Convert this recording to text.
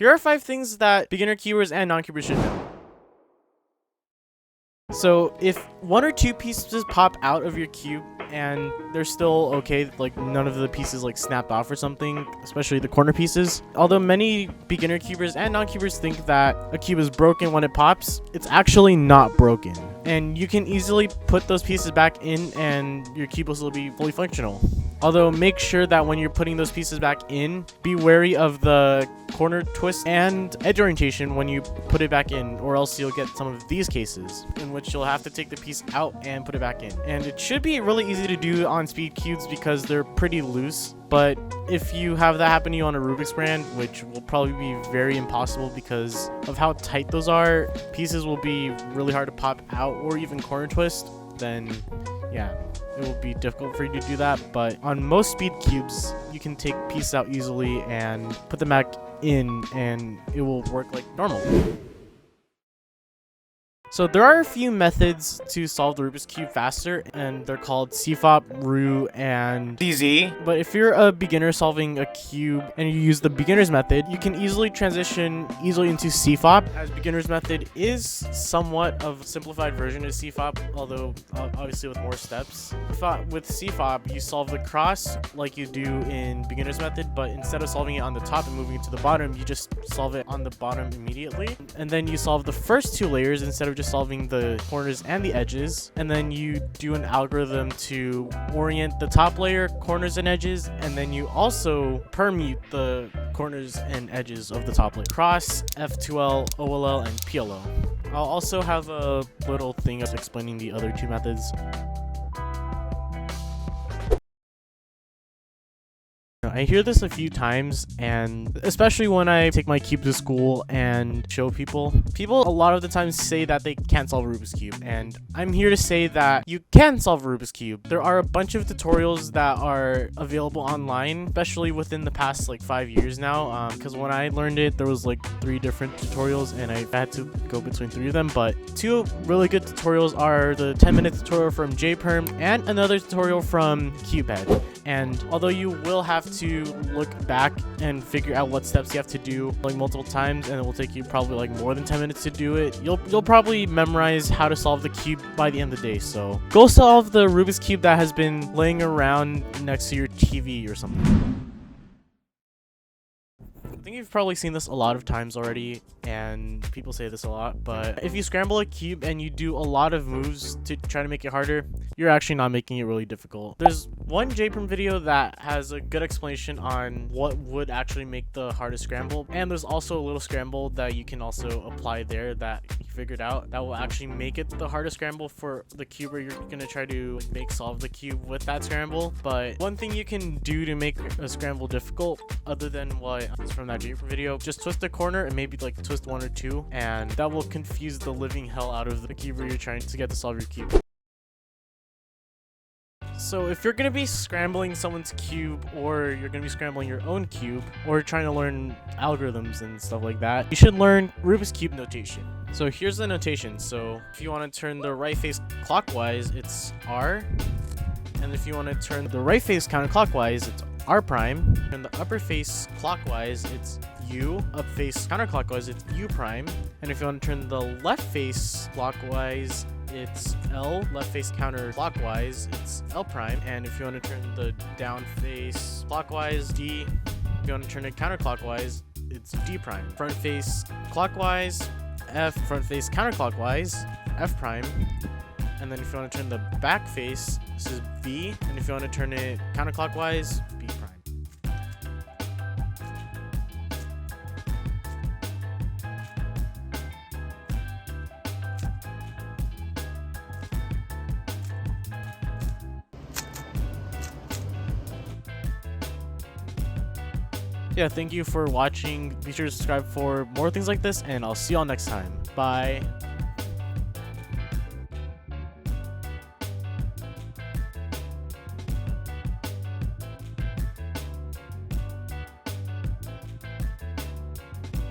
Here are 5 things that beginner cubers and non-cubers should know. So if 1 or 2 pieces pop out of your cube and they're still okay, like none of the pieces like snapped off or something, especially the corner pieces. Although many beginner cubers and non-cubers think that a cube is broken when it pops, it's actually not broken. And you can easily put those pieces back in and your cube will still be fully functional. Although make sure that when you're putting those pieces back in, be wary of the corner twist and edge orientation when you put it back in, or else you'll get some of these cases in which you'll have to take the piece out and put it back in. And it should be really easy to do on speed cubes because they're pretty loose. But if you have that happen to you on a Rubik's brand, which will probably be very impossible because of how tight those are, pieces will be really hard to pop out or even corner twist, then yeah, it will be difficult for you to do that. But on most speed cubes, you can take pieces out easily and put them back in and it will work like normal. So there are a few methods to solve the Rubik's Cube faster, and they're called CFOP, RU, and DZ. But if you're a beginner solving a cube and you use the beginner's method, you can easily transition into CFOP, as beginner's method is somewhat of a simplified version of CFOP, although obviously with more steps. With CFOP, you solve the cross like you do in beginner's method, but instead of solving it on the top and moving it to the bottom, you just solve it on the bottom immediately. And then you solve the first 2 layers instead of just solving the corners and the edges, and then you do an algorithm to orient the top layer, corners and edges, and then you also permute the corners and edges of the top layer. Cross, F2L, OLL, and PLO. I'll also have a little thing of explaining the other 2 methods. I hear this a few times, and especially when I take my cube to school and show people a lot of the times say that they can't solve a Rubik's Cube, and I'm here to say that you can solve a Rubik's Cube. There are a bunch of tutorials that are available online, especially within the past like 5 years now, because when I learned it, there was like 3 different tutorials and I had to go between 3 of them, but 2 really good tutorials are the 10-minute tutorial from JPerm and another tutorial from CubeHead. And although you will have to look back and figure out what steps you have to do like multiple times, and it will take you probably like more than 10 minutes to do it, you'll probably memorize how to solve the cube by the end of the day. So go solve the Rubik's Cube that has been laying around next to your TV or something. I think you've probably seen this a lot of times already, and people say this a lot, but if you scramble a cube and you do a lot of moves to try to make it harder, you're actually not making it really difficult. There's one JPerm video that has a good explanation on what would actually make the hardest scramble, and there's also a little scramble that you can also apply there that you figured out that will actually make it the hardest scramble for the cube, where you're gonna try to solve the cube with that scramble. But one thing you can do to make a scramble difficult, other than what is from that JPerm video, just twist the corner and maybe like twist 1 or 2, and that will confuse the living hell out of the cube where you're trying to get to solve your cube. So if you're going to be scrambling someone's cube, or you're going to be scrambling your own cube, or trying to learn algorithms and stuff like that, you should learn Rubik's Cube notation. So here's the notation. So if you want to turn the right face clockwise, it's R. And if you want to turn the right face counterclockwise, it's R prime. Turn the upper face clockwise, it's U. Up face counterclockwise, it's U prime. And if you want to turn the left face clockwise, it's L. Left face counterclockwise, it's L prime. And if you want to turn the down face clockwise, D. If you want to turn it counterclockwise, it's D prime. Front face clockwise, F. Front face counterclockwise, F prime. And then if you want to turn the back face, this is V. And if you want to turn it counterclockwise, B prime. Yeah, thank you for watching. Be sure to subscribe for more things like this, and I'll see y'all next time. Bye.